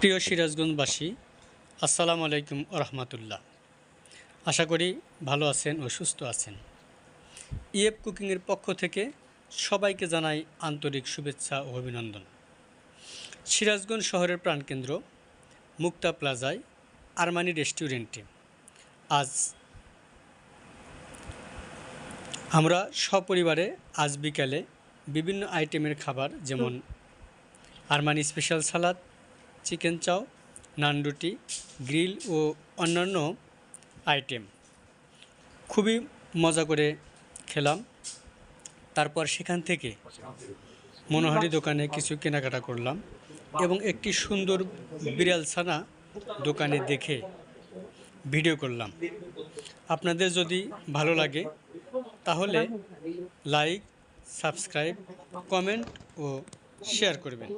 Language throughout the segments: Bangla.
প্রিয় সিরাজগঞ্জবাসী, আসসালামু আলাইকুম রহমতুল্লাহ। আশা করি ভালো আছেন ও সুস্থ আছেন। ইএফ কুকিংয়ের পক্ষ থেকে সবাইকে জানাই আন্তরিক শুভেচ্ছা ও অভিনন্দন। সিরাজগঞ্জ শহরের প্রাণকেন্দ্র মুক্তা প্লাজায় আরমানি রেস্টুরেন্টে আজ আমরা সপরিবারে বিকালে বিভিন্ন আইটেমের খাবার যেমন আরমানি স্পেশাল সালাদ, চিকেন চাও, নান রুটি, গ্রিল ও অন্যান্য আইটেম খুবই মজা করে খেলাম। তারপর সেখান থেকে মনোহারি দোকানে কিছু কেনাকাটা করলাম এবং একটি সুন্দর বিড়াল ছানা দোকানে দেখে ভিডিও করলাম। আপনাদের যদি ভালো লাগে তাহলে লাইক, সাবস্ক্রাইব, কমেন্ট ও শেয়ার করবেন।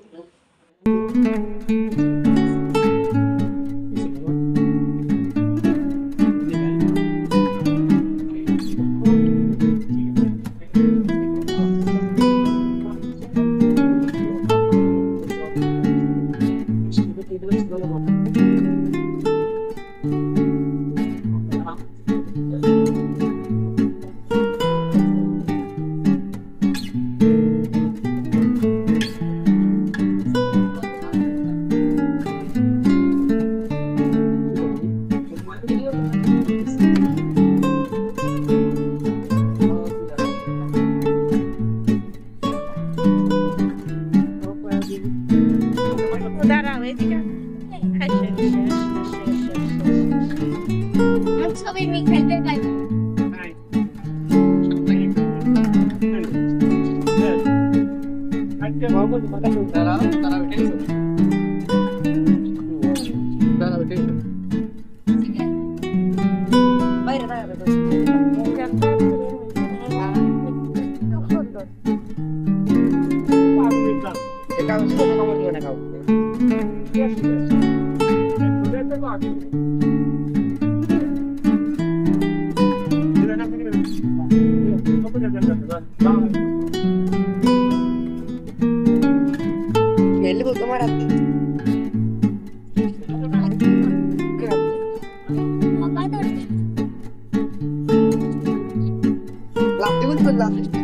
Latte